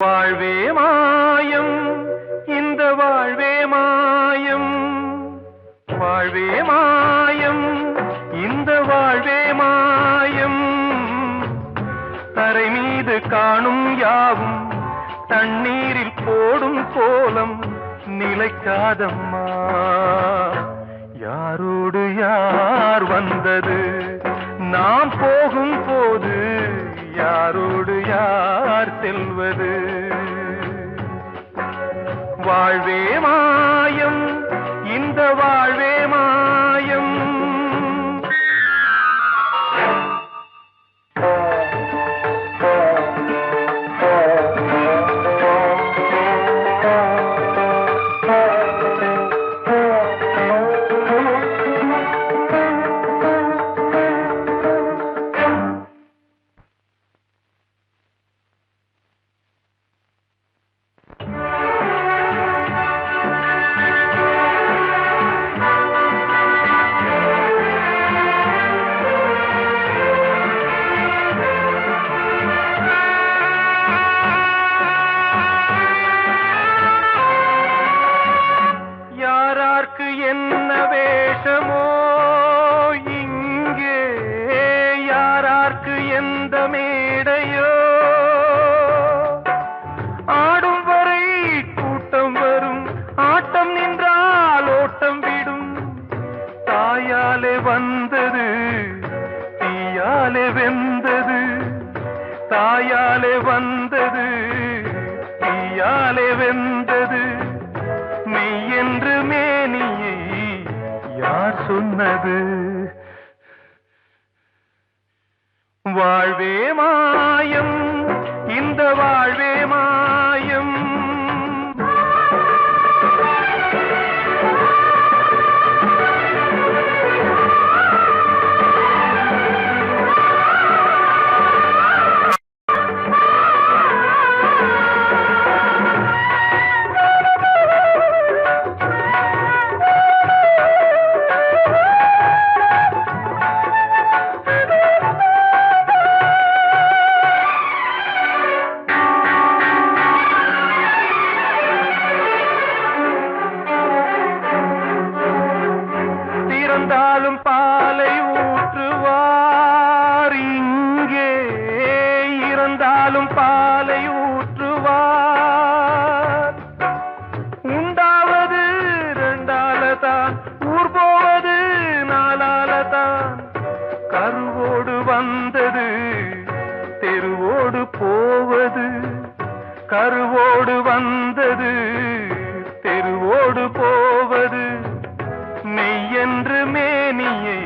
வாழ்வே மாயம், இந்த வாழ்வே மாயம், வாழ்வே மாயம், இந்த வாழ்வே மாயம். தரை மீது காணும் யாவும் தண்ணீரில் போடும் கோலம் நிலைக்காதம்மா. யாரோடு யார் வந்தது நாம் போகும் போது, யாரோடு யார் செல்வது? வாழ்வே மாயம், இந்த வாழ்வே மாயம். என்ன வேஷமோ இங்கே, யாரார்க்கு எந்த மேடையோ, ஆடும் வரை கூட்டம் வரும், ஆட்டம் நின்றால் ஓட்டம் விடும். தாயாலே வந்தது தீயாலே வெந்தது, தாயாலே வந்தது தீயாலே வெந்தது. மெய் என்று மேனியை யார் சொன்னது? வாழ்வே மாயம், இந்த வாழ்வே மாயம். இருந்தாலும் பாலை ஊற்றுவார் இங்கே, இருந்தாலும் பாலை ஊற்றுவார். உண்டாவது ரெண்டாலதான், ஊர் போவது நாலாலதான். கருவோடு வந்தது தெருவோடு போவது, கருவோடு வந்தது தெருவோடு போவது. மெய் என்று மேனியை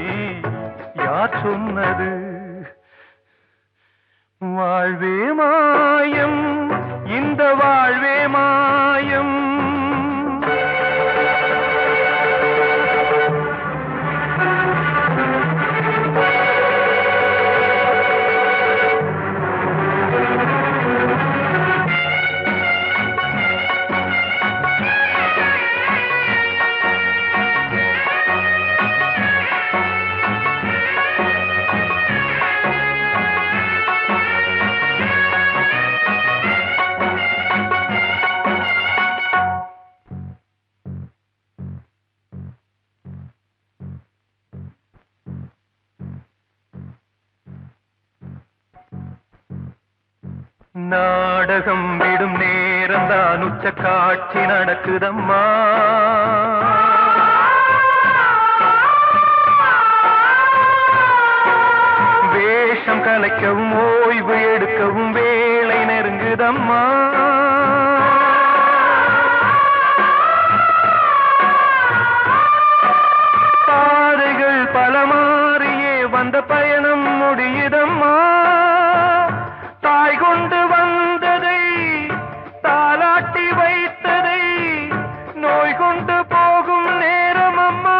யார் சொன்னது? வாழ்வே மாயம், இந்த வாழ்வே மாயம். நாடகம் விடும் நேரம்தான் உச்ச காட்சி நடக்குதம்மா. வேஷம் கலைக்கவும் ஓய்வு எடுக்கவும் வேளை நெருங்குதம்மா. பாதைகள் பல மாறியே வந்த பயணம் முடியுதம்மா. தாய் கொண்டு வந்ததை தாலாட்டி வைத்ததை நோய் கொண்டு போகும் நேரம் அம்மா.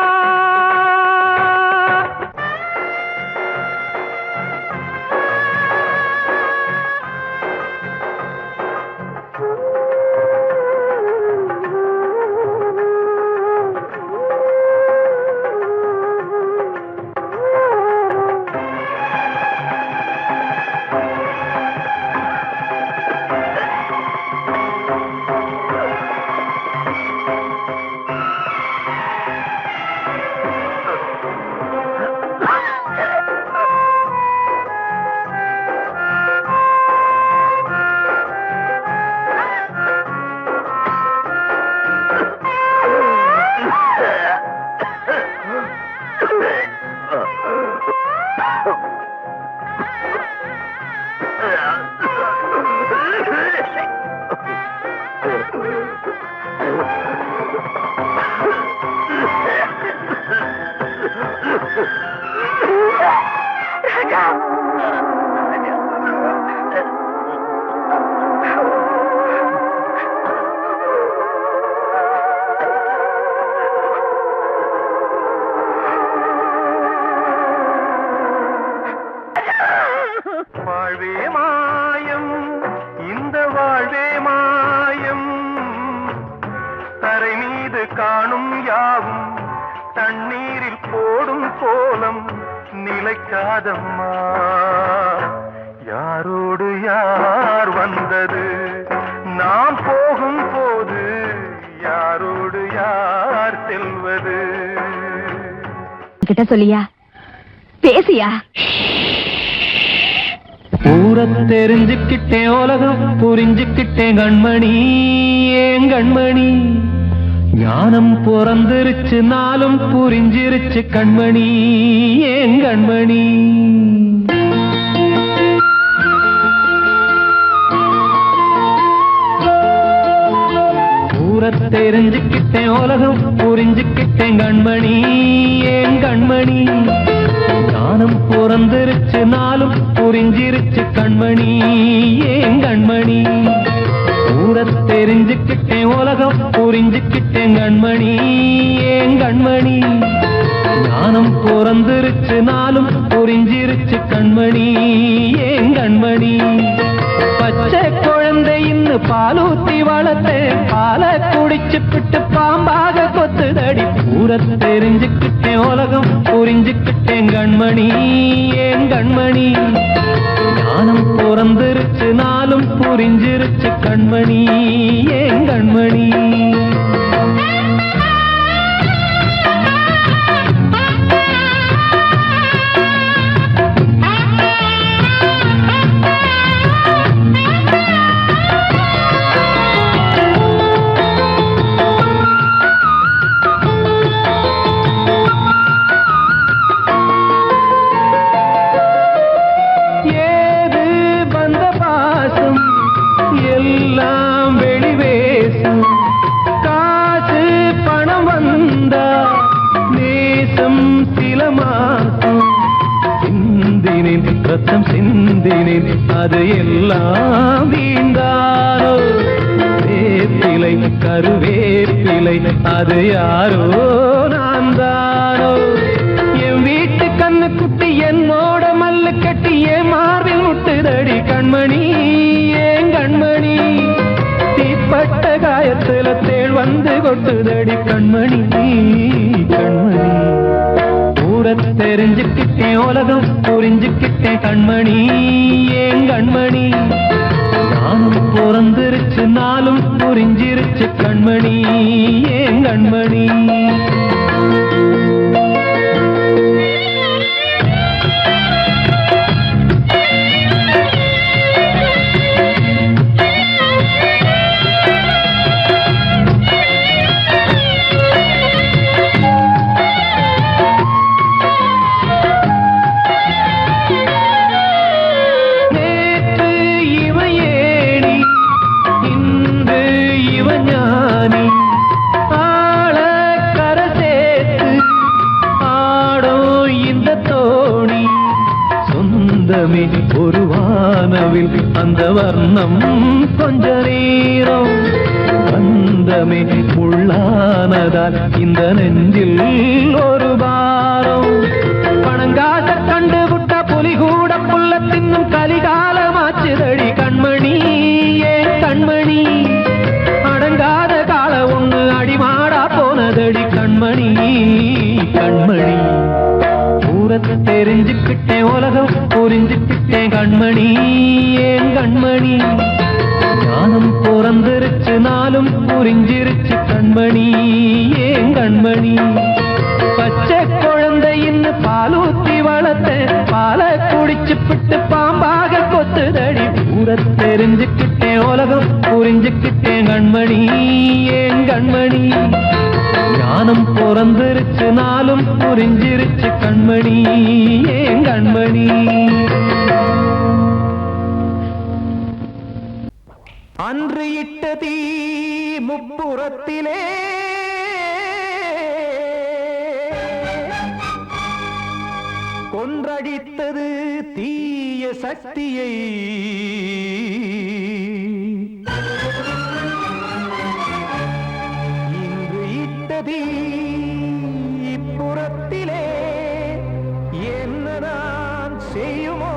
நிலைக்காதம்மா. யாரோடு யார் வந்தது நாம் போகும் போது, யாரோடு யார் செல்வது? கிட்ட சொல்லியா பேசியா? ஊர தெரிஞ்சுக்கிட்டேன், உலகம் புரிஞ்சுக்கிட்டேன் கண்மணி, ஏன் கண்மணி. ஞானம் பிறந்திருச்சு, நாளும் புரிஞ்சிருச்சு கண்மணி, ஏன் கண்மணி. ஊர தெரிஞ்சுக்கிட்டேன், உலகம் புரிஞ்சுக்கிட்டேன் கண்மணி, ஏன் கண்மணி. ஞானம் பிறந்திருச்சு, நாளும் புரிஞ்சிருச்சு கண்மணி, ஏன் கண்மணி. ஊர தெரிஞ்சுக்கிட்டேன், உலகம் புரிஞ்சுக்கிட்டேன் கண்மணி, ஏன் கண்மணி. ஞானம் பிறந்திருச்சு, நாளும் புரிஞ்சிருச்சு கண்மணி, ஏன் கண்மணி. பச்சை குழந்தை இன்னும் பாலூத்தி வளர்த்தேன், பாலை குடிச்சு பிட்டு பாம்பாக கொத்துதடி. ஊர தெரிஞ்சுக்கிட்டேன், உலகம் புரிஞ்சுக்கிட்டேன் கண்மணி, ஏன் கண்மணி. ஞானம் பிறந்திருச்சு, நாளும் புரிஞ்சிருச்சு கண்மணி, ஏன் கண்மணி. ரத்தம் சிந்தினேன், அது எல்லாம் வீண்டாரோ. வேப்பிலை கருவேப்பிலை, அது யாரோ நான் தானோ. என் வீட்டு கண்ணு குட்டி என்னோட மல்லு கட்டி என் மார்பில் முட்டுதடி கண்மணி, ஏன் கண்மணி. தீப்பட்ட காயத்துல தேள் வந்து கொட்டுதடி கண்மணி, கண்மணி. ஊர தெரிஞ்சுக்கிட்டேன், உலகம் புரிஞ்சுக்கிட்டேன் கண்மணி, ஏன் கண்மணி. ஞானம் பிறந்திருச்சு, நாளும் புரிஞ்சிருச்சு கண்மணி, ஏன் கண்மணி. ஒரு வானவில் அந்த வர்ணம் கொஞ்ச நேரம் வந்தமே உள்ளானதால் இந்த நெஞ்சில் ஒரு பாரம். பணங்காச கண்டு விட்ட புலி கூட புல்ல தின்னும் கலிகாலமாச்சுதடி கண்மணி, ஏன் கண்மணி. அடங்காத கால ஒண்ணு அடிமாடா போனதடி கண்மணி, கண்மணி. தெரிஞ்சுக்கிட்டேன், உலகம் புரிஞ்சுக்கிட்டேன் கண்மணி, ஏன் கண்மணி. ஞானம் பிறந்திருச்சு, நாளும் புரிஞ்சிருச்சு கண்மணி, ஏன் கண்மணி. பச்சை குழந்தை இன்னும் பாலூத்தி வளர்த்தேன், பாலை குடிச்சு பிட்டு பாம்பாக கொத்துதடி. ஊர தெரிஞ்சுக்கிட்டேன், உலகம் புரிஞ்சுக்கிட்டேன் கண்மணி, ஏன் கண்மணி. ஞானம் பிறந்திருச்சு, நாளும் புரிஞ்சிருச்சு கண்மணி, ஏன் கண்மணி. அன்று இட்ட தீ முப்புறத்திலே கொன்றடித்தது தீய சக்தியை. இப்புறத்திலே என்னதான் செய்யுமோ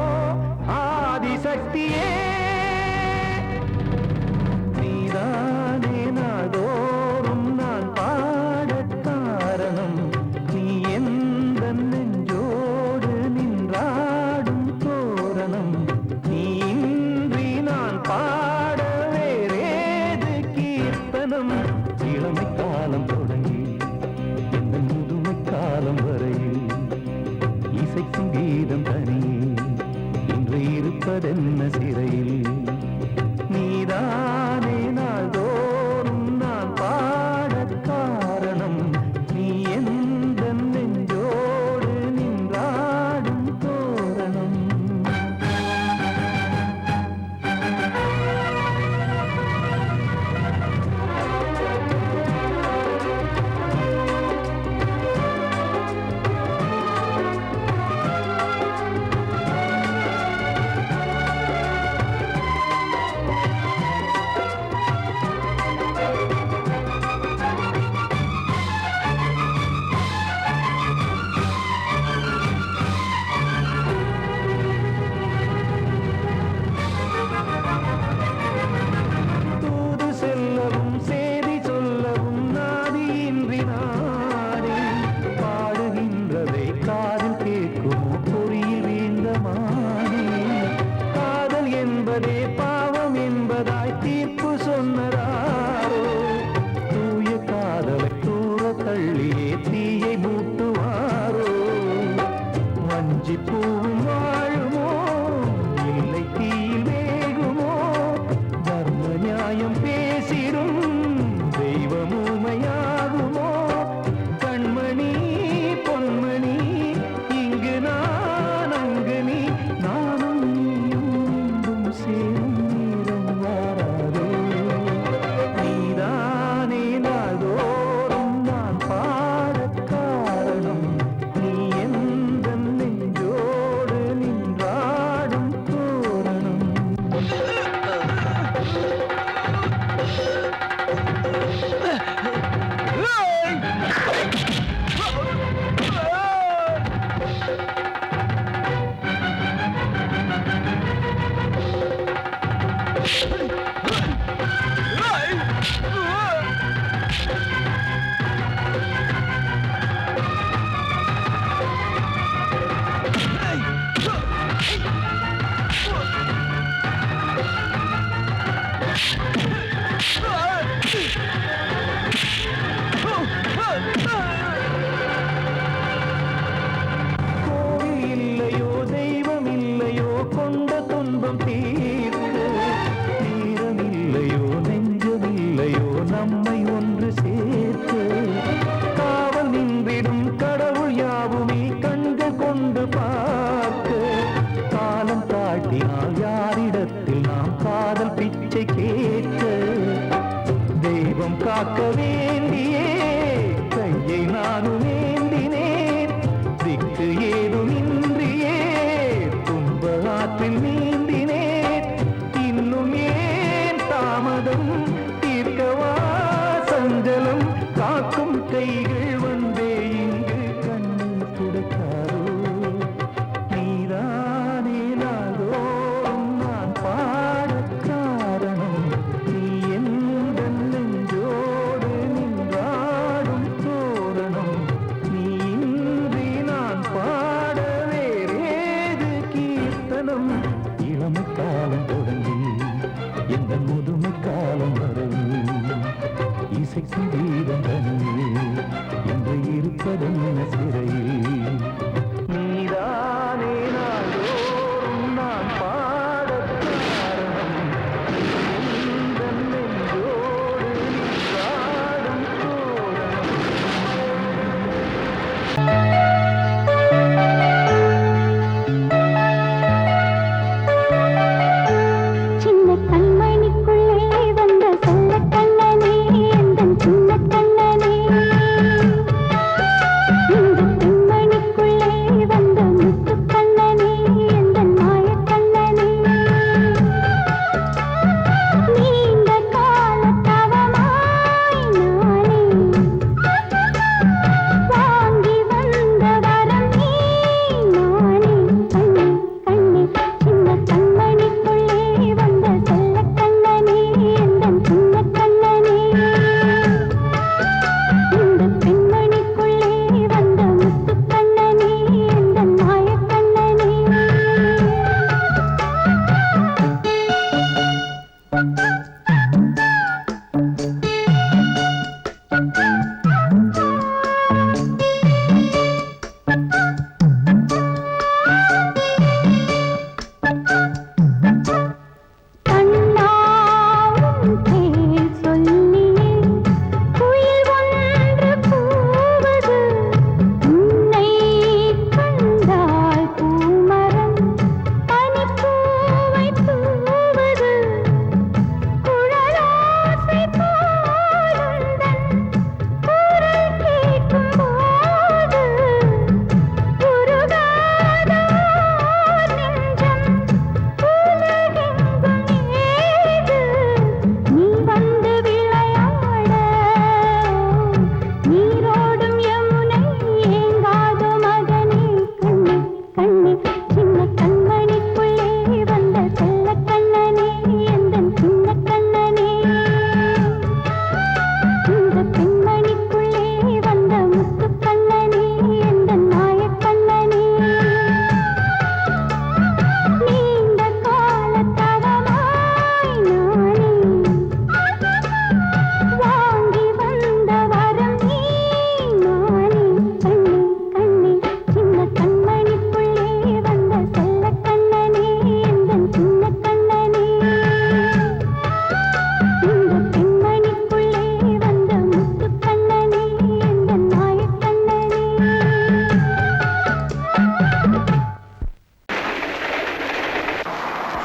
ஆதிசக்தியே. நீதானே நாள்தோறும் நான் பாட காரணம், நீ எந்த நெஞ்சோடு நின்ற கீதம் தனியே இன்று இருப்பதென்ன சிறையில் நீதானே நாள்தோறும் நான் பாடக் காரணம் நீ எந்த நெஞ்சோடு நின்றாடும் தோரணம் தூது செல்லவும் சேதி சொல்லவும் நாதியின்றி நாடே பாடுகின்றதை காதில் கேட்குமோ பொறியில் வீழ்ந்த மானே காதல் என்பதே பாவம் என்பதாய் தீர்ப்பு சொன்னதாரோ தூய காதலை தூர தள்ளியே தீயை மூட்டுவாரோ வஞ்சி பூவும் வாழுமோ இல்லை தீயில் வேகுமோ தர்ம நியாயம் பேசிடும் தெய்வம் ஊமையாகுமோ கண்மணி பொன்மணி இங்கு நான் அங்கு நீ நானும் நீயும் மீண்டும் சேரும் நேரம் வாராதோ நீதானே நாள்தோறும் நான் பாடக் காரணம் நீ எந்த நெஞ்சோடு நின்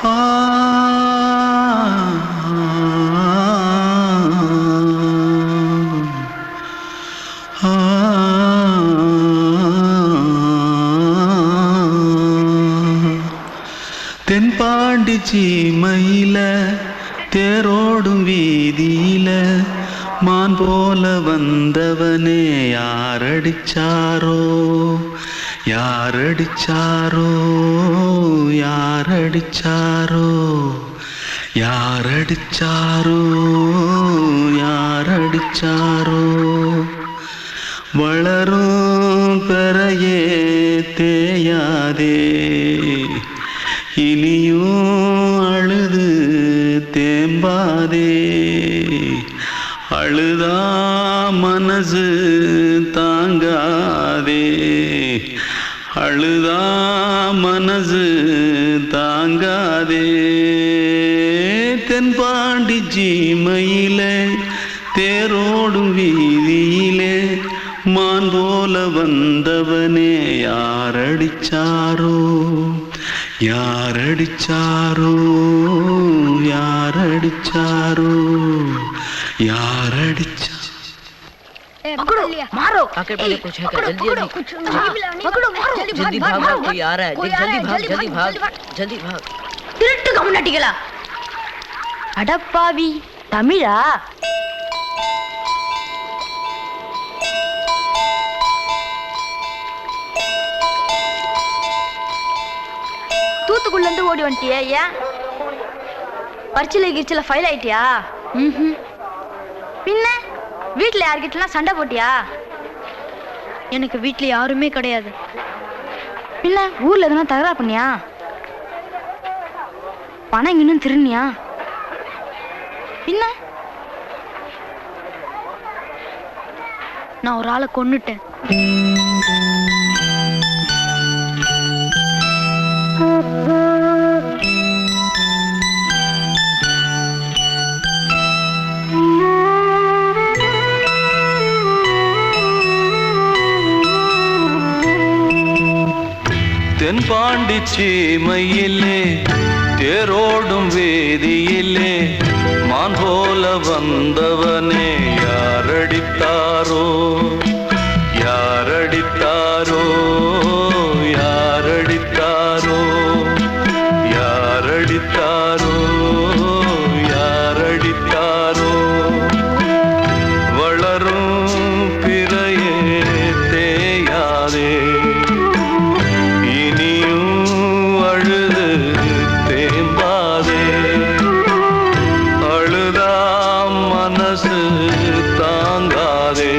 ஆ தென்பாண்டி சீமையில தேரோடும் வீதியில மான் போல வந்தவனே யாரடிச்சாரோ யாரடிச்சாரோ யாரடிச்சாரோ யாரடிச்சாரோ யாரடிச்சாரோ வளரும் பெறையே தேயாதே இனியும் அழுது தேம்பாதே அழுதா மனசு தாங்காதே அழுதா மனசு தாங்காதே தென்பாண்டி சீமையிலே தேரோடும் வீதியிலே மான் போல வந்தவனே யாரடிச்சாரோ யாரடிச்சாரோ யாரடிச்சாரோ யாரடிச்சா पकड़ो मारो आके पहले कुछ है क्या जल्दी जल्दी पकड़ो मारो जल्दी भाग भाग कोई आ रहा है देख जल्दी भाग जल्दी भाग திருட்டு கம்முனாட்டிகளா அடப்பாவி தமிழா தூத்துக்குள்ள இருந்து ஓடி வந்துட்டியா ஏன் பரிச்சையில கிரிச்சில ஃபைல் ஆயிட்டியா பின்ன வீட்டுல யார்கிட்டலாம் சண்டை போட்டியா எனக்கு வீட்டுல யாருமே கிடையாது பின்ன ஊர்ல எதுனா தகராறு பண்ணியா பணம் இன்னும் திருநியா பின்ன நான் ஒரு ஆளை கொன்னுட்டேன் தென்பாண்டி சீமையிலே தேரோடும் வேதியிலே மான் போல வந்தவனே யாரடித்தாரோ யாரடித்தாரோ யாரடித்தாரோ யாரடித்தாரோ யாரடித்தாரோ வளரும் பிறையே தேயாதே மனசு தாங்காதே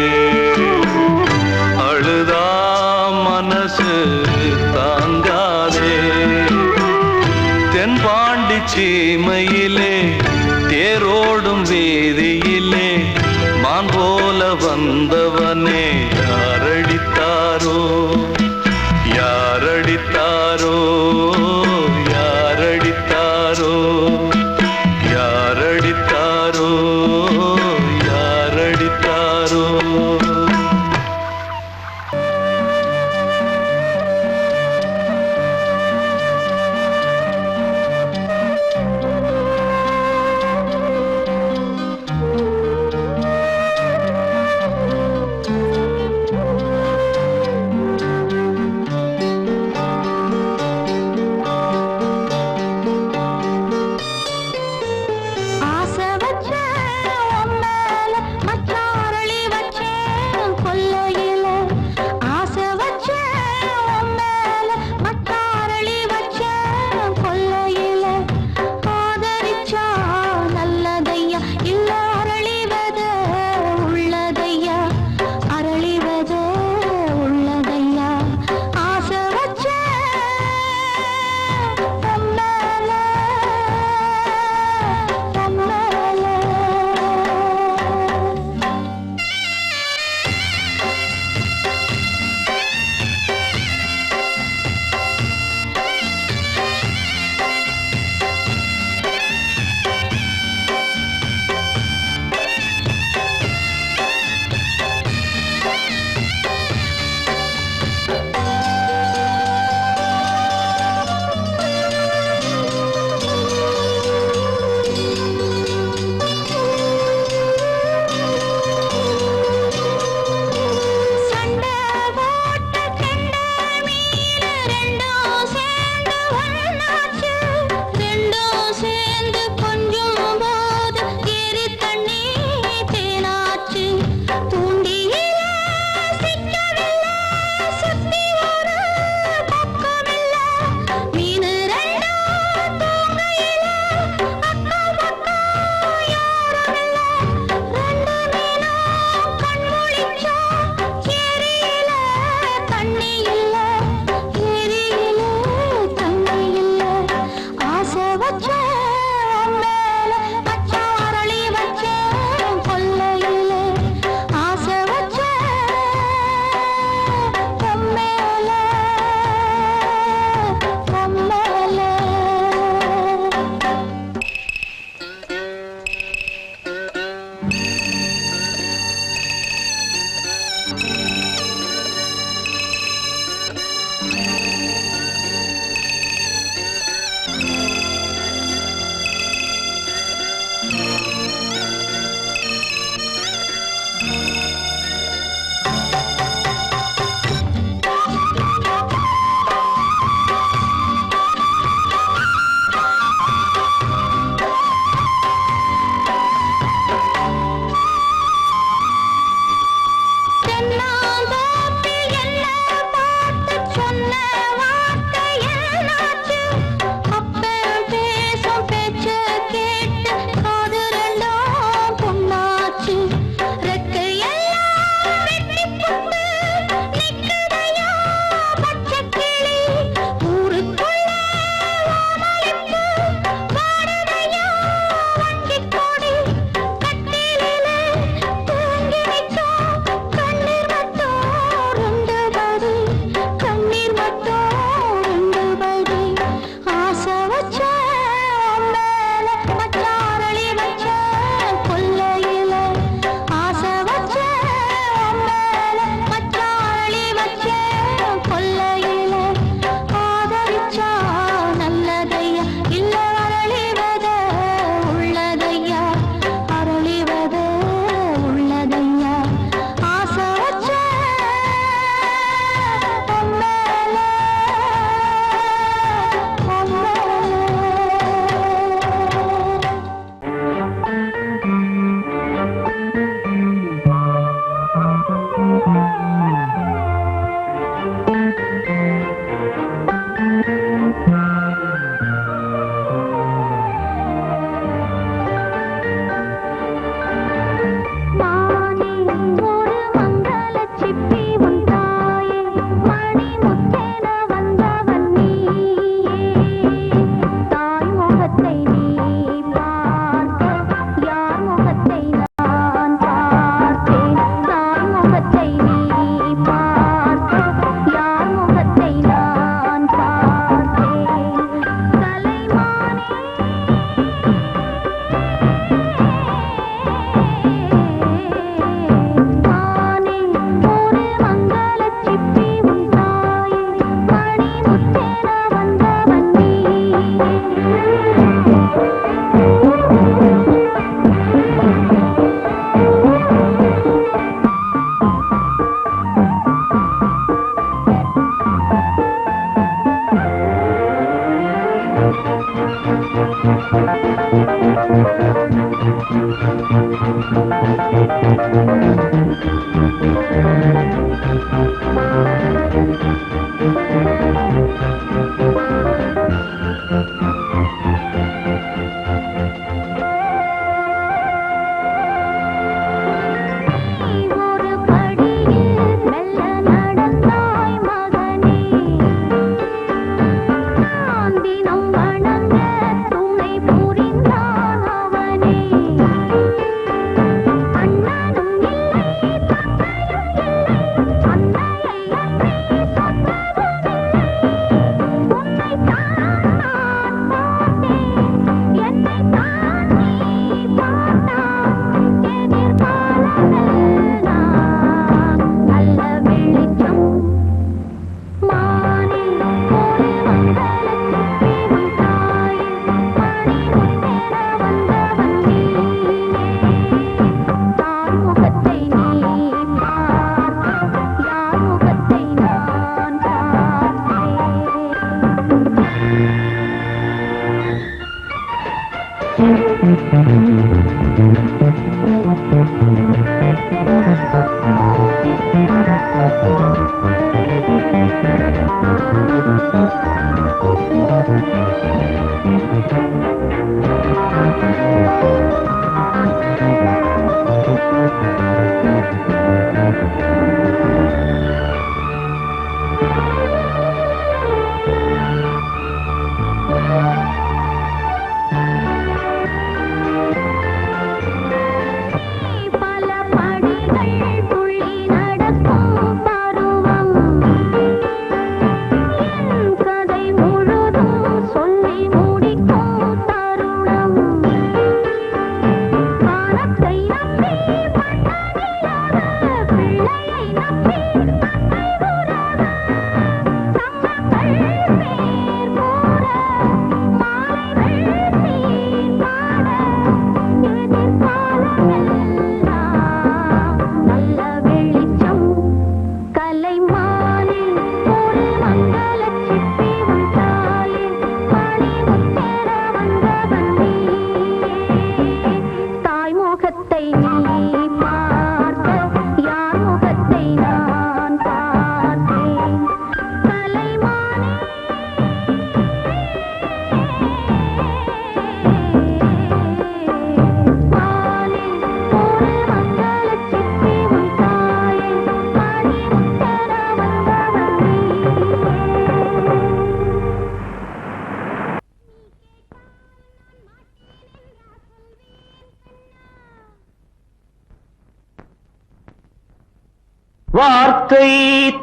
வார்த்தை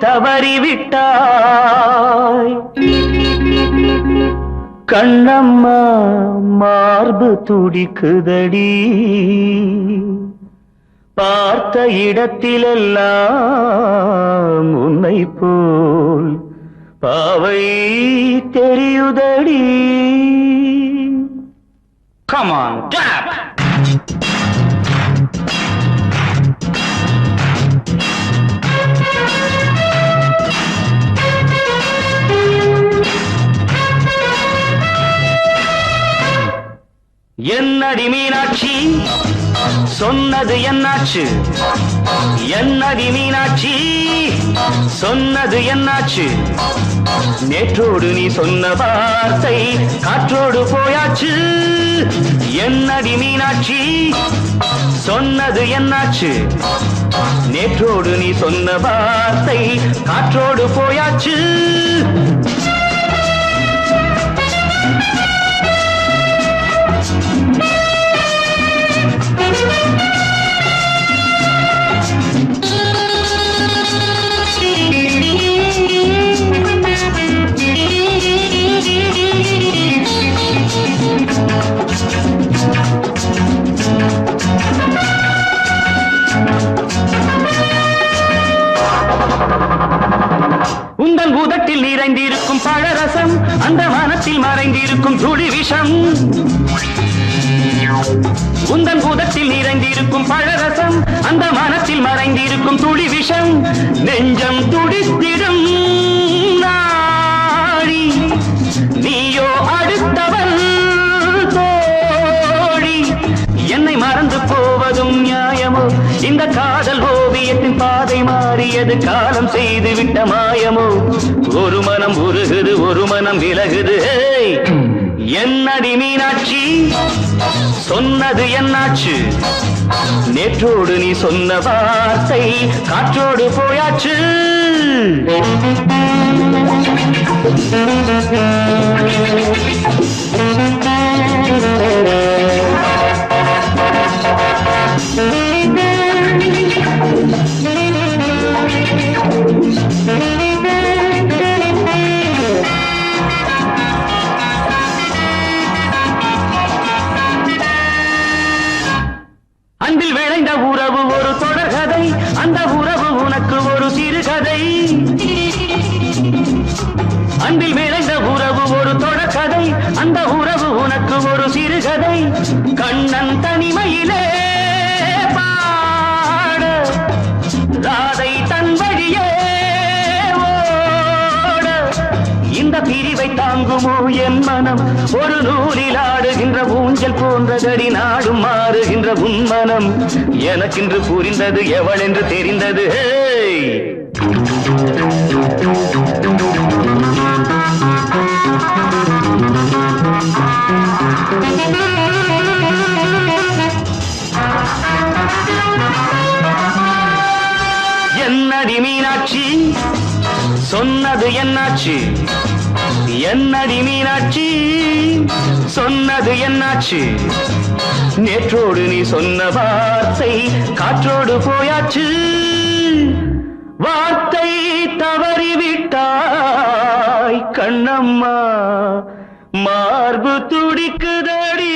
தவறிவிட்டாய் கண்ணம்மா மார்பு துடிக்குதடி பார்த்த இடத்திலெல்லாம் உன்னை போல் பாவை தெரியுதடி. Come on, clap! என்னடி மீனாட்சி சொன்னது என்னாச்சு? என்னடி மீனாட்சி சொன்னது என்னாச்சு? நேற்றோடு நீ சொன்ன வார்த்தை காற்றோடு போயாச்சு. என்னடி மீனாட்சி சொன்னது என்னாச்சு? நேற்றோடு நீ சொன்ன வார்த்தை காற்றோடு போயாச்சு. உந்தன் உதட்டில் நிறைந்திருக்கும் பழரசம் அந்த வானத்தில் மறைந்திருக்கும் துளி விஷம். உந்தன் உதட்டில் நிறைந்திருக்கும் பழரசம் அந்த வானத்தில் மறைந்திருக்கும் துளி விஷம். நெஞ்சம் துடித்திடும் நாடி நீயோ அடுத்தவன் எது காலம் செய்து விட்ட மாயமோ ஒரு மனம் உருகுது ஒரு மனம் விலகுது ஏய், என்னடி மீனாட்சி சொன்னது என்னாச்சு நேற்றோடு நீ சொன்ன வார்த்தை காற்றோடு போயாச்சு அன்பில் விளைந்த உறவு ஒரு தொடர்கதை அந்த உறவு உனக்கு ஒரு சிறுகதை அன்பில் விளைந்த உறவு ஒரு தொடர்கதை அந்த உறவு உனக்கு ஒரு சிறுகதை கண்ணன் தனிமையிலே பாட ராதை தன் வழியே ஓட இந்த பிரிவை தாங்குமோ என் மனம் ஒரு நூலில் ஆடுகின்ற ஊஞ்சல் போன்றதடி நாடும் மாறுகின்ற உன்மனம் எனக்கென்று புரிந்தது எவள் என்று தெரிந்தது ஹேய்! என்னடி மீனாட்சி சொன்னது என்னாச்சு என்னடி மீனாட்சி சொன்னது என்னாச்சு நேற்றோடு நீ சொன்ன வார்த்தை காற்றோடு போயாச்சு வார்த்தை தவறிவிட்டாய் கண்ணம்மா மார்பு துடிக்குதடி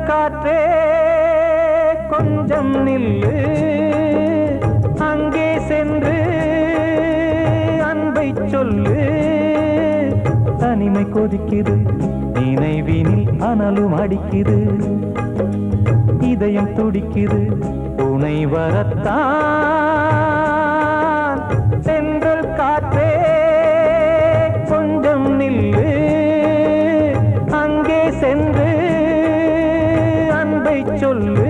காற்றே கொஞ்சம் நில்லு அங்கே சென்று அன்பை சொல்லு தனிமை கொதிக்குது நினைவினில் அனலும் அடிக்குது இதயம் துடிக்குது துணை வரத்தான் சென்றல் காற்றே கொஞ்சம் நில்லு அங்கே சென்று சொல்லு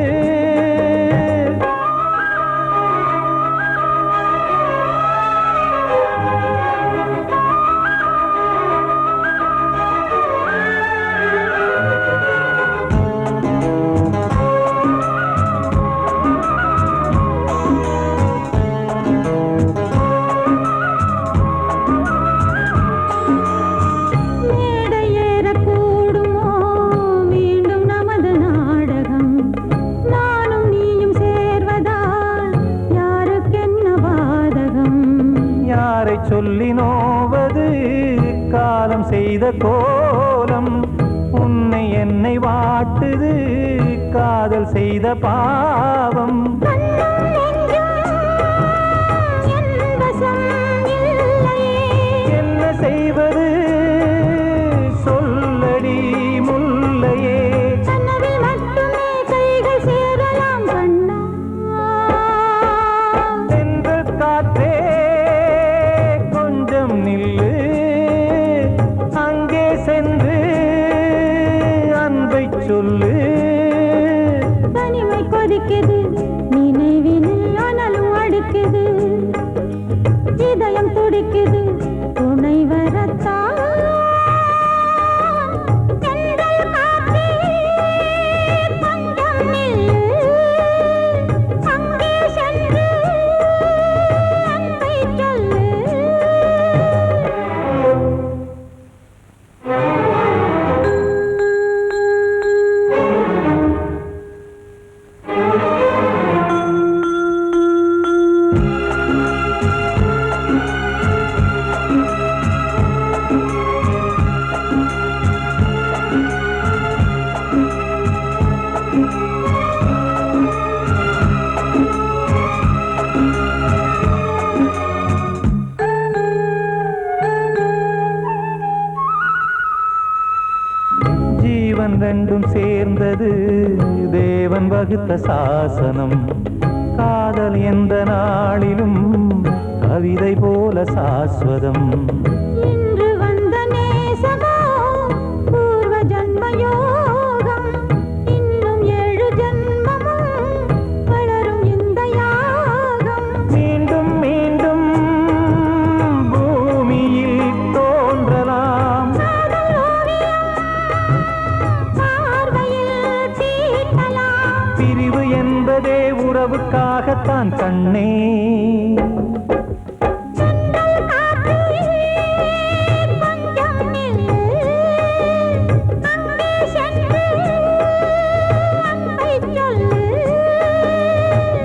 சொல்லி நோவது காலம் செய்த கோலம் உன்னை என்னை வாட்டுது காதல் செய்த பாவம் என்ன செய்வது சொல்லடி முல்லையே சென்ற காற்றே நில்லு அங்கே சென்று அன்பை சொல்லு தனிமை கொதிக்குது நினைவினில் அனலும் அடிக்குது இதயம் துடிக்குது துணை வரத்தான் தேவன் வகுத்த சாசனம். காதல் எந்த நாளிலும் கவிதை போல சாஸ்வதம். இன்று வந்த நேசமோ பூர்வ ஜன்ம யோகம். இன்னும் 7 ஜன்மமும் வளரும் இந்த யாகம். மீண்டும் மீண்டும் பூமியில் தோன்றலாம். காதல் ஓவியம் பார்வையில் தீட்டலாம். பிரிவு என்பதே உறவுக்காகத்தான் கண்ணே. செந்தல் காற்றிலே கொஞ்சம் நில்லு. அங்கே சென்று அன்பை சொல்லு.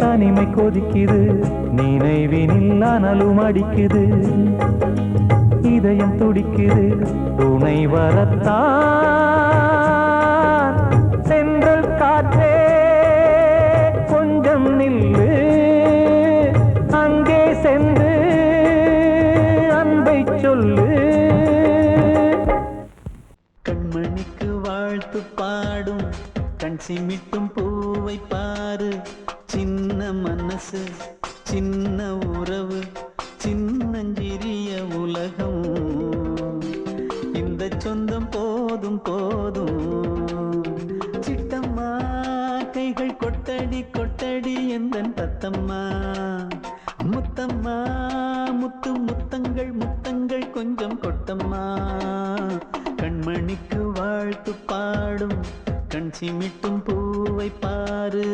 தனிமை கொதிக்குது, நினைவினில் அனலும் அடிக்குது. இதயம் துடிக்குது, துணை வரத்தான். சென்றல் காற்றே கொஞ்சம் நில்லு. அங்கே சென்று அன்பை சொல்லு. கண்மணிக்கு வாழ்த்து பாடும் கண் சிமிட்டும் பூவை பாரு. சின்ன மனசு சின்ன உறவு சின்னஞ்சிறிய உலகம். இந்த சொந்தம் போதும் போதும். சிட்டம்மா கைகள் கொட்டடி கொட்டடி எந்தன் தத்தம்மா. முத்தம்மா முத்து முத்தங்கள் முத்தங்கள் கொஞ்சம் கொட்டம்மா. கண்மணிக்கு வாழ்த்து பாடும் கண் சிமிட்டும் பூவை பாரு.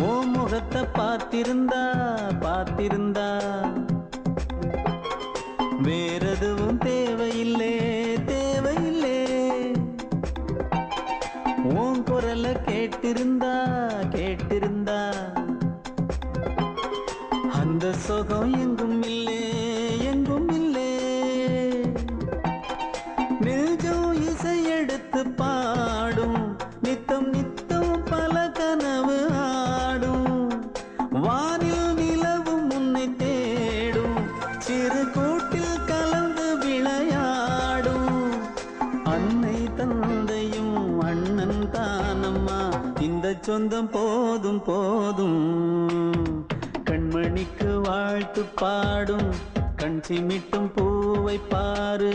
ஓ முகத்தை பார்த்திருந்தா பார்த்திருந்தா வேறெதுவும் தேவையில்லை தேவையில்லை. உன் குரலை கேட்டிருந்தா கேட்டிருந்தா அந்த சுகம் எங்கும் இல்லை எங்கும் இல்லை. நெஞ்சம் இசை எடுத்து பாடும் நித்தம் நித்தம் பல கனவு ஆடும். வானில் நிலவும் உன்னை தேடும் சிறு கூட்டில் கலந்து விளையாடும். அன்னை தந்தையும் அண்ணன் தானம்மா. இந்த சொந்தம் போதும் போதும். கண்மணிக்கு வாழ்த்து பாடும் கண் சிமிட்டும் பூவை பாரு.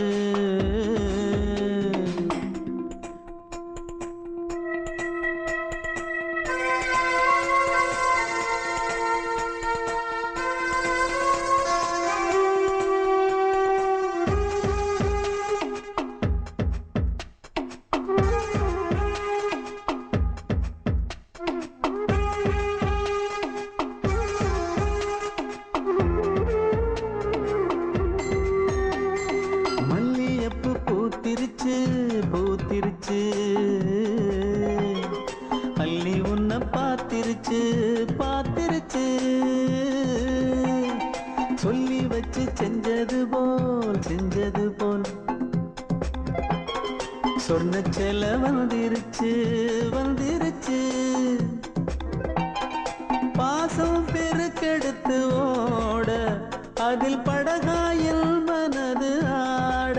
மல்லியப்பு பூத்திருச்சு பூத்திருச்சு. அள்ளி உன்னை பார்த்திருச்சு பார்த்திருச்சு. சொல்லி வச்சு செஞ்சது போல் சொன்ன செல வந்துருச்சு வந்துருச்சு. பாசம் பெருக்கெடுத்து ஓட அதில் படகாயில் மனது ஆட.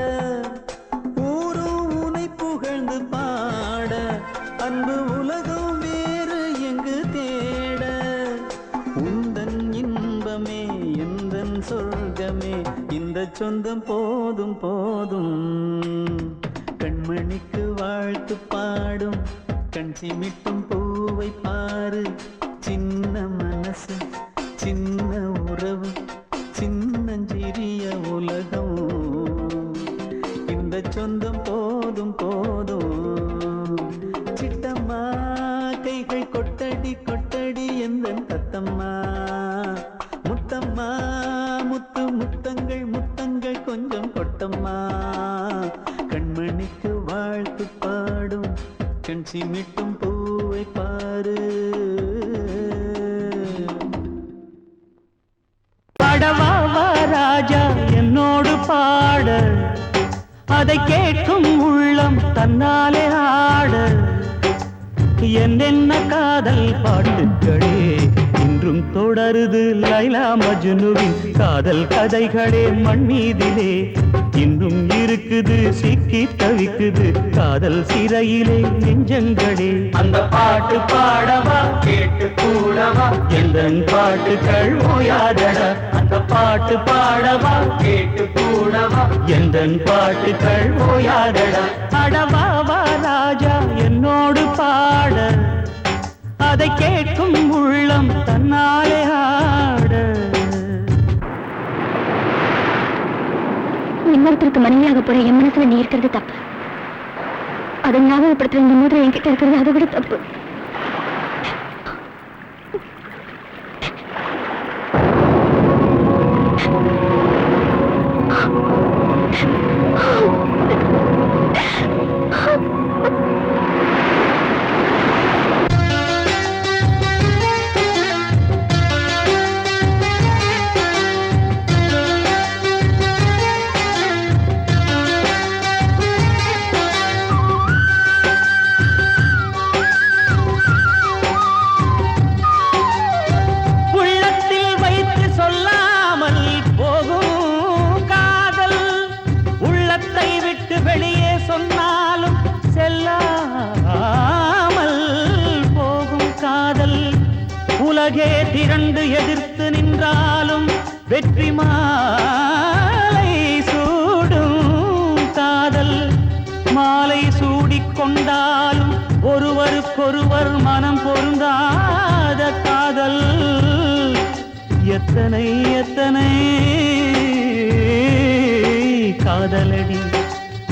ஊரும் உனை புகழ்ந்து பாட அன்பு உலகம் வேறு எங்கு தேட. உந்தன் இன்பமே எந்தன் சொர்க்கமே இந்த சொந்தம் போதும் போதும். கண்மணிக்கு வாழ்த்து பாடும் கண் சிமிட்டும் பூவை பாரு. சின்ன மனசு சின்ன உறவு சின்னஞ்சிறிய உலகம். இந்த சொந்தம் போதும் போதும். சிட்டம்மா கைகள் கொட்டடி கொட்டடி எந்தன் தத்தம்மா. முத்தம்மா முத்து முத்தங்கள் முத்தங்கள் கொஞ்சம் கொட்டம்மா. கண்மணிக்கு வாழ்த்து பாடும் கண் சிமிட்டும் பூவை பாரு. அதை கேட்கும் உள்ளம் தன்னாலே ஆட என்னென்ன காதல் பாட்டுக்களே இன்றும் தொடருது லைலா மஜ்னுவின் காதல் கதைகளே மண் மீதிலே இன்னும் இருக்குது சிக்கி தவிக்குது காதல் சிறையிலே நெஞ்சங்களே அந்த பாட்டு பாடவா கேட்டு கூடவா எந்தன் பாட்டுகள் ஓயாதடா அந்த பாட்டு பாடவா கேட்டு கூடவா எந்தன் பாட்டுகள் ஓயாதடா அடவாவா ராஜா என்னோடு பாட அதை கேட்கும் உள்ளம் தன்னாலே ஆட இன்னொருத்தருக்கு மனைவியாக போற என் மனசுல நீ இருக்கிறது தப்பு. அதை ஞாபகப்படுத்துற இந்த மோதிரம் என்கிட்ட இருக்கிறது அதை விட தப்பு. உலகே திரண்டு எதிர்த்து நின்றாலும் வெற்றி மாலை சூடும் காதல் மாலை சூடிக்கொண்டாலும் ஒருவருக்கொருவர் மனம் பொருந்தாத காதல் எத்தனை எத்தனை காதலடி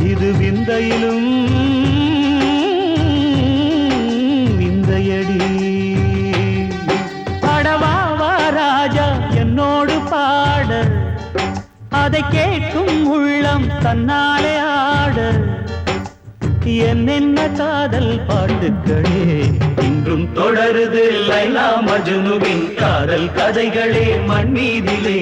இது விந்தையிலும் விந்தையடி என்னோடு பாட அதை கேட்கும் உள்ளம் தன்னாலே ஆட என்னென்ன காதல் பாட்டுக்களே இன்றும் தொடருது லைலா மஜ்னுவின் காதல் கதைகளே மண் மீதிலே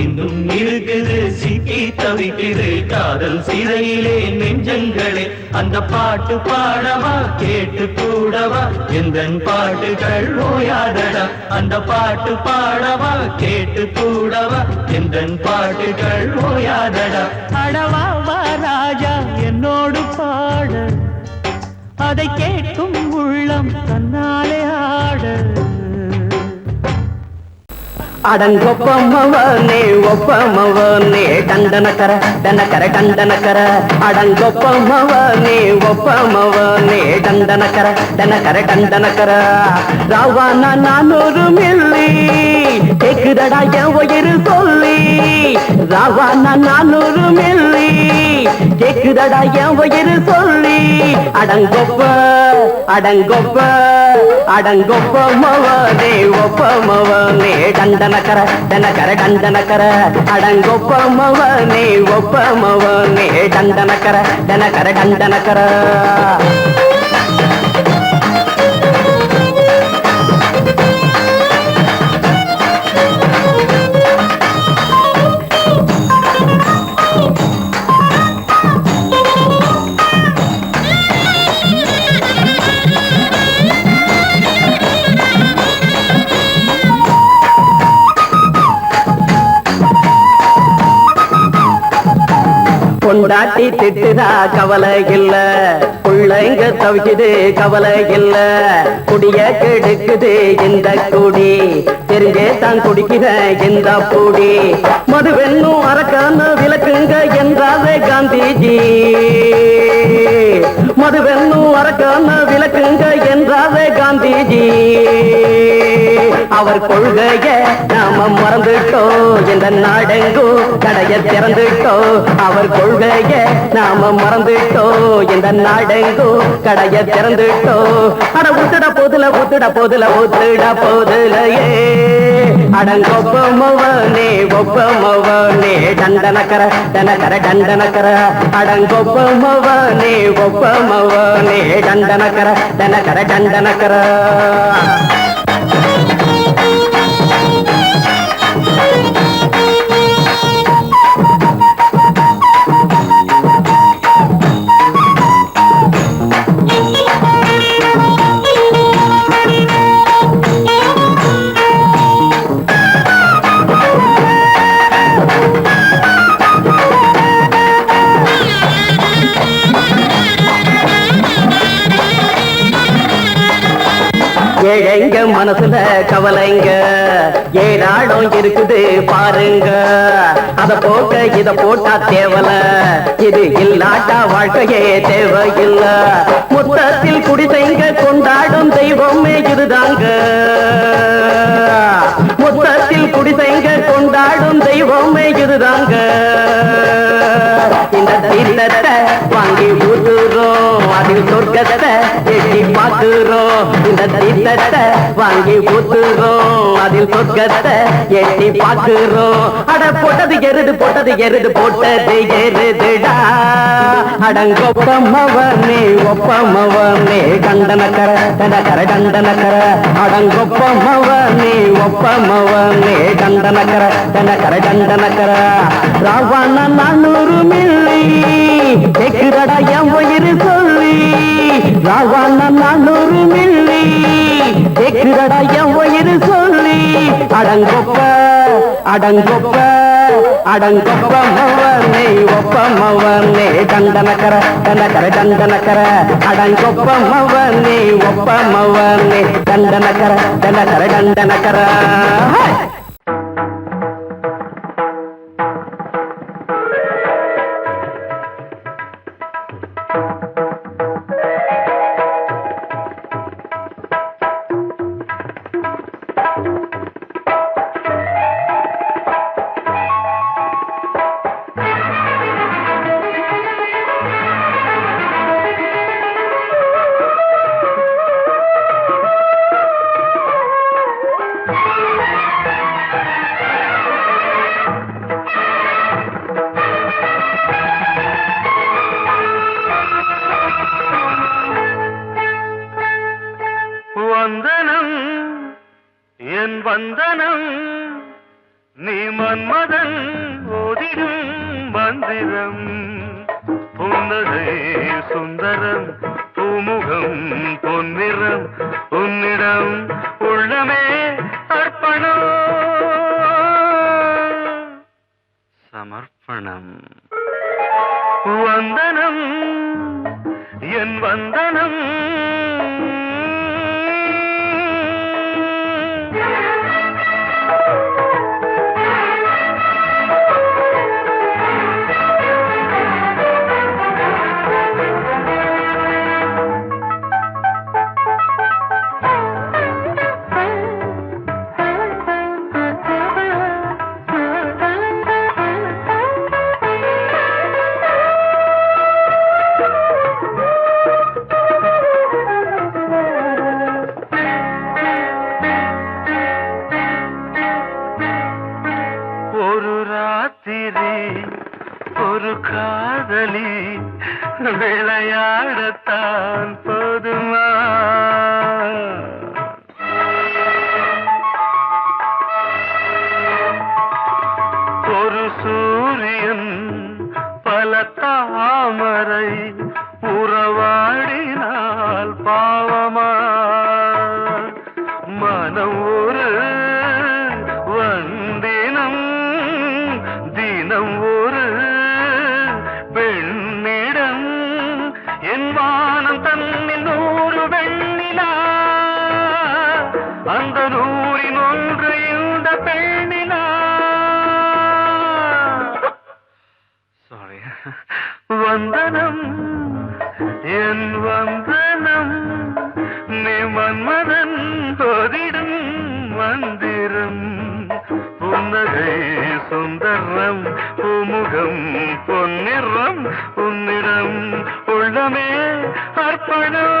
இன்னும் இருக்குது சிக்கி தவிக்குது காதல் சிறையிலே நெஞ்சங்களே அந்த பாட்டு பாடவா கேட்டு கூடவா எந்தன் பாட்டுகள் ஓயாதடா அந்த பாட்டு பாடவா கேட்டு கூடவா எந்தன் பாட்டுகள் ஓயாதடா அடவாவா ராஜா என்னோடு பாட அதை கேட்கும் உள்ளம் தன்னாலே ஆட அடங்கொப்பமவனே ஒப்பமவனே டண்டனக்கர டனக்கர டண்டனக்கர அடங்கொப்பமவனே ஒப்பமவனே டண்டனக்கர டனக்கர டண்டனக்கர ராவானா 400 மில்லி கேக்குதடா என் உயிர் சொல்லி ராவானா 400 மில்லி கேக்குதடா என் உயிர் சொல்லி அடங்கொப்ப அடங்கொப்ப அடங்கொப்பமவனே ஒப்பமவனே டண்டனக்கர டனக்கர டண்டனக்கர அடங்கொப்பமவனே ஒப்பமவனே டண்டனக்கர டனக்கர டண்டனக்கர பொண்டாட்டி திட்டுதா கவலை இல்ல புள்ளைங்க தவிக்குது கவலை இல்ல குடிய கெடுக்குது இந்த குடி தெரிஞ்சே தான் குடிக்கிற இந்த பூடி மதுவென்னும் அரக்கான விளக்குங்க என்றாரே காந்திஜி மதுவென்னும் அரக்கான விளக்குங்க என்றாரே காந்திஜி அவர் கொள்கைய நாம மறந்துட்டோம் இந்த நாடெங்கும் கடைய திறந்துட்டோம் அவர் கொள்கைய நாம மறந்துட்டோம் இந்த நாடெங்கும் கடைய திறந்துட்டோம் அட ஊத்துட போதுல ஊத்துட போதுல ஊத்துட போதுலையே அடங்கொப்பமவனே ஒப்பமவனே டண்டனக்கர டனக்கர டண்டனக்கர அடங்கொப்பமவனே ஒப்பமவனே டண்டனக்கர டனக்கர டண்டனக்கர ஏழைங்க மனசுல கவலைங்க ஏராளம் இருக்குது பாருங்க. அத போக்க இத போட்டா தேவல, இது இல்லாட்டா வாழ்க்கையே தேவையில்ல. மொத்தத்தில் குடிசைங்க கொண்டாடும் தெய்வமே இதுதாங்க. மொத்தத்தில் குடிசைங்க கொண்டாடும் தெய்வமே இதுதாங்க. இந்த தீர்த்தத்தை வாங்கி ஊத்துறோம், அதில் சொர்க்கத்தை எட்டி பார்க்கிறோம். இந்த தீர்த்தத்தை வாங்கி ஊத்துறோம், அதில் சொர்க்கத்தை எட்டி பார்க்கிறோம். அட போட்டது எருது போட்டது எருது போட்டது எருதுடா. அடங்கொப்பமவனே ஒப்பமவனே கண்டனக்கர கண்டனக்கர கண்டனக்கர. அடங்கொப்பமவனே ஒப்பமவனே கண்டனக்கர கண்டனக்கர கண்டனக்கர. ராவண 400 மில்லி கேக்குறடா என் உயிர் சொல்லி. ராவண 400 மில்லி கேக்குறடா என் உயிர் சொல்லி. அடங்கொப்ப அடங்கொப்ப அடங்கொப்பமவனே ஒப்பமவனே கண்டனக்கர கண்டனக்கர கண்டனக்கர. அடங்கொப்பமவனே ஒப்பமவனே கண்டனக்கர கண்டனக்கர கண்டனக்கர. வந்தனம் என் வந்தனம் நீ மன்மதன் ஓதிடும் மந்திரம். புன்னகை சுந்தரம் பூமுகம் பொன்னிறம் உன்னிடம் உள்ளமே அர்ப்பணம் சமர்ப்பணம். வந்தனம் என் வந்தனம் ஒரு காதலி விளையாடத்தான் போதுமா. ஒரு சூரியன் பல தாமரை உறவாடினால் பாவமா. மனம் ஒரு வந்தினம் தினம் ஒரு பெண்ணிடம் என் வானம் தன்னில் 100 வெண்ணிலா. அந்த 100ல் 1 இந்த பெண்ணிலா. சாரி. வந்தனம் என் வந்தனம் நீ மன்மதன் ஓதிடும் மந்திரம். புன்னகை சுந்தரம் பூமுகம் பொன்னிறம் உன்னிடம் உள்ளமே அர்ப்பணம்.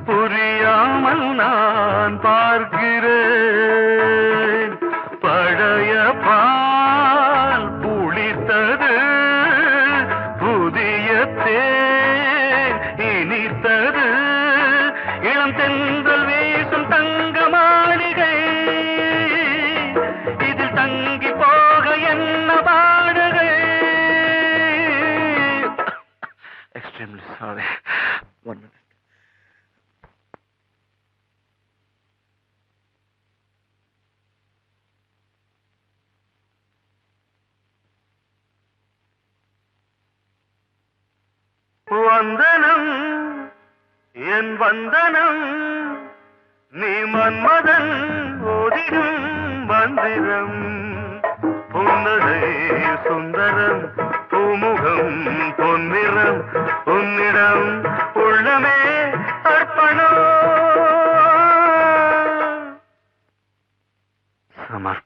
புரியாமல் நான் பார்க்கிறேன். பழைய பால் புளித்தது, புதிய தேன் இனித்தது, இளம் தென்றல் வீசும் தங்க மாளிகை, இதில் தங்கி போக என்ன பாடுகை. Extremely sorry. 1 minute. வந்தனம் என் வந்தனம், நீ மன்மதன் ஓதிடும் மந்திரம். புன்னகை சுந்தரம், பூமுகம் பொன்னிறம், உன்னிடம் உள்ளமே அர்ப்பணம். சமர்ப்பணம்.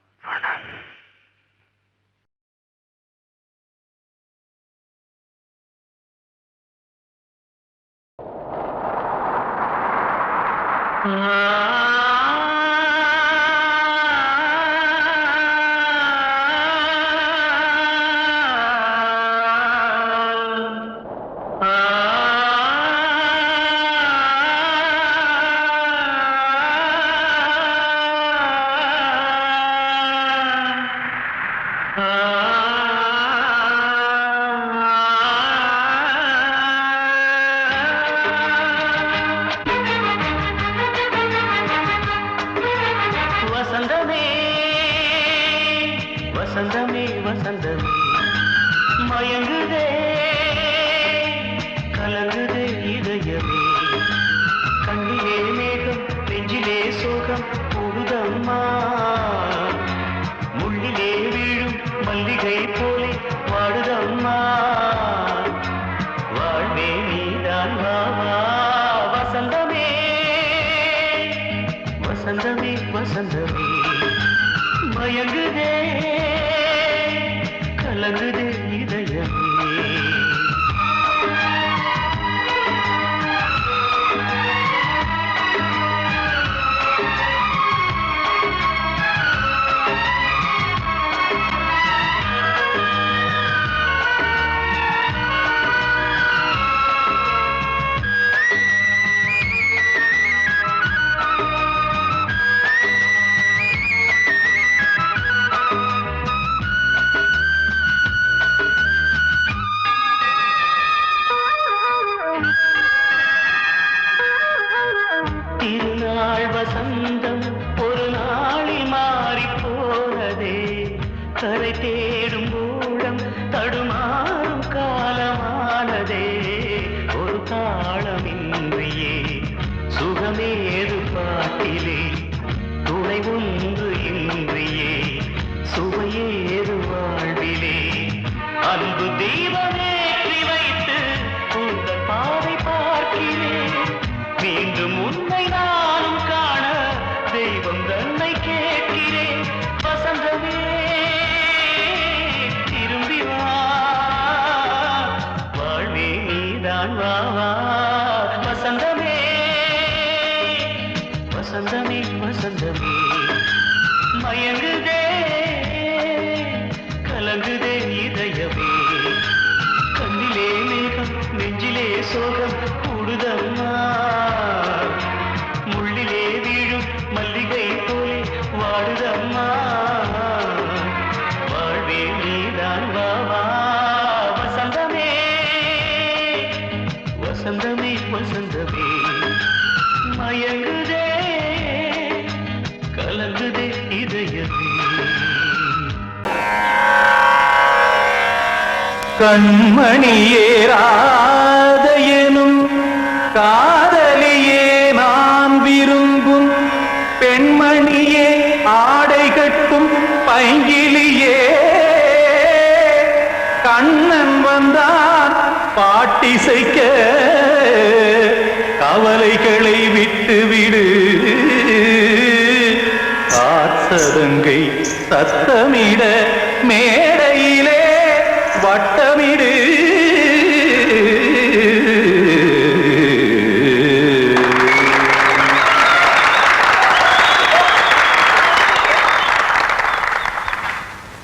வசந்தமே வசந்தமே வசந்தமே, மயங்குதே கலங்குதே இதயமே, கண்ணிலே மேகம் நெஞ்சிலே சோகம் கூடுதம்மா, முள்ளிலே வீழும் மல்லிகை போலே வாடுதம்மா, வாழ்வே நீதான் வாவா. வசந்தமே வசந்தமே வசந்தமே, மயங்குதே கலங்குதே இதயமே. திருநாள் வசந்தம் ஒரு நாளில் மாறி போனதே, கரை தேடும் ஊழம் தடுமாறும் காலமானதே, ஒரு தாளமின்றியே சுகமேது பாட்டிலே, துணை ஒன்று இன்றியே சுவையேது வாழ்விலே, அன்பு தீபமேற்றி வைத்து உங்கள் பாதை பார்க்கிறேன், மீண்டும் உன்னை நானும் காண தெய்வம் தன்னை கேட்கிறேன். வசந்தமே திரும்பி வா, வாழ்வே நீதான் வாவா. வசந்தமே வசந்தமே வசந்தமே, மயங்குதே கலங்குதே இதயமே, கண்ணிலே மேகம் நெஞ்சிலே சோகம் கூடுதம்மா, முள்ளிலே வீழும் மல்லிகை போலே வாடுதம்மா, வாழ்வே நீதான் வாவா. வசந்தமே வசந்தமே வசந்தமே, மயங்குதே கலங்குதே இதயமே. கண்மணியேராதையனும் காதலியே நான் விரும்பும் பெண்மணியே, ஆடை கட்டும் பைங்கிலியே, கண்ணன் வந்தான் பாட்டிசைக்க, கவலைகளை விட்டுவிடு, காசதங்கை சத்தமிட மேடையிலே வட்டமிடு.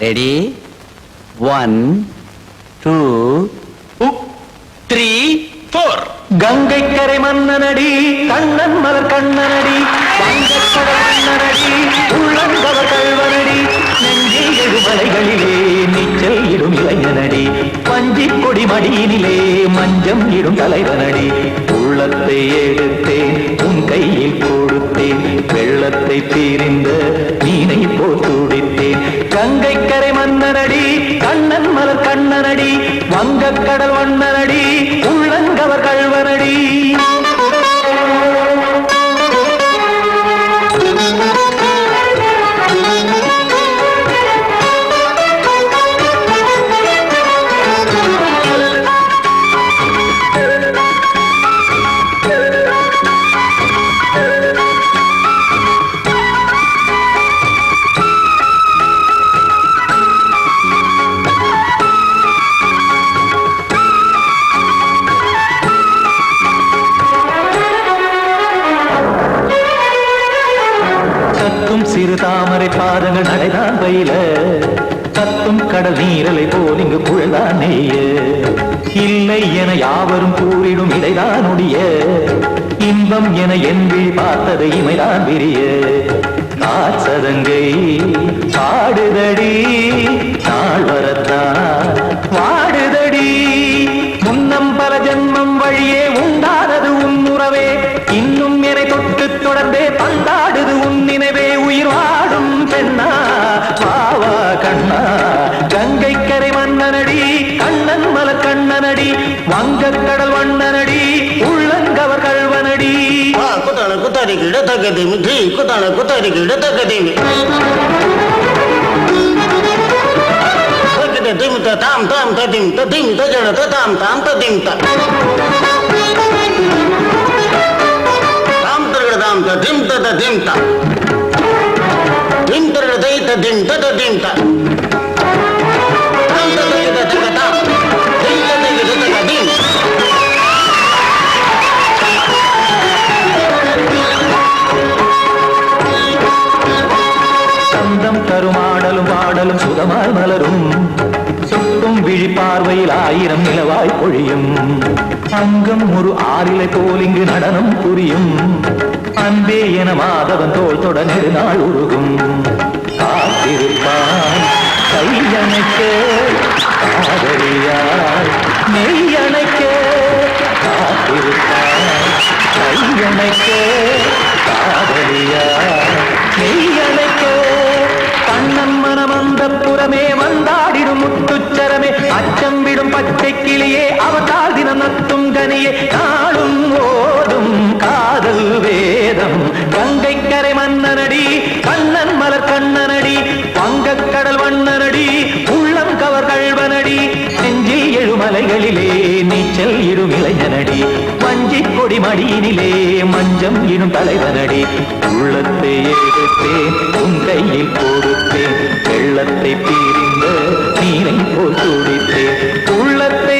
ரெடி 1 2 3 4 கங்கை கரை மன்னனடி கண்ணன் மலர் கண்ணனடி வங்கக்கடல் மன்னனடி உள்ளங்கவ கல்வனடி நெஞ்சில் எழுமலைகளிலே நீச்சல் இடும் இளைஞனடி பஞ்சி கொடி மடியினிலே மஞ்சம் இடும் தலைவனடி உள்ளத்தை எடுத்தேன் உன் கையில் கொடுத்தேன் வெள்ளத்தை தீரிந்த மீனை போல் துடித்தேன் கங்கை கரை மன்னனடி கண்ணன் மலர் கண்ணனடி வங்கக்கடல் வண்ணனடி உள்ளங்கவர் கல்வனடி சிறு தாமரை பாதங்கள் நடைதான் பயில கத்தும் கடல் நீரலை போல் இங்கு குழல்தான் நெய்ய இல்லை என யாவரும் கூறிடும் இடைதான் உடைய இன்பம் என என்பி பார்த்தது இமைதான் விரிய காசதங்கை பாடுதடி நாள் வரத்தான் வாடுதடி முன்னம் பல ஜென்மம் வழியே உண்டானது உன் உறவே இன்னும் என்னை தொட்டு தொடர்ந்தே பந்தாடுது உன் நினைவே உயிர் வாடும் பெண்ணா பாவா கண்ணா கங்கை கரை மன்னனடி கண்ணன் மலர் கண்ணனடி வங்கக்கடல் வண்ணனடி உள்ளங்கவர் கல்வனடி குத்தான குத்தாரிக்கு இடத்தக்கதிமி தி குத்தான குத்தாரிக்கு இடத்தக்கதிமி திமித்த தாம் தாம் ததிம் ததிம் தஜன தாம் தாம் ததிம் தாம் தரகட தாம் ததிம் ததிம் திம் தரகட தை ததிம் ததிம் தாம் தரகட தகதாம் திம் தரகட தகதிம் சந்தம் கருமாடலும் பாடலும் சுதமாய் மலரும் சுட்டும் விழி பார்வையில் 1000 நிலவாய் பொழியும் அங்கம் ஒரு ஆறிலை போல் இங்கு நடனம் புரியும் அன்பே என மாதவன் தோள் தொட நெடுநாள் உருகும் காத்திருப்பான் கையணைக்க காதலியாய் மெய்யணைக்க காத்திருப்பான் கையணைக்க காதலியாய் மெய்யணைக்க கண்ணன் மனமந்த புறமே வந்தாடிடும் முத்துச்சரமே அச்சம் விடும் பச்சை கிளியே அவதால் தினம் நத்தும் கனியே நாளும் ஓதும் காதல் வேதம் கங்கை கரை மன்னனடி கண்ணன் மலர் கண்ணனடி வங்கக்கடல் வண்ணனடி உள்ளம் கவர் கல்வனடி நெஞ்சில் எழுமலைகளிலே நீச்சல் இடும் இளைஞனடி வஞ்சி கொடி மடியினிலே மஞ்சம் இடும் தலைவனடி உள்ளத்தை எடுத்தேன் உன் கையில் கொடுத்தேன் வெள்ளத்தை பீரிந்த நீரை போல் துடித்தேன் உள்ளத்தை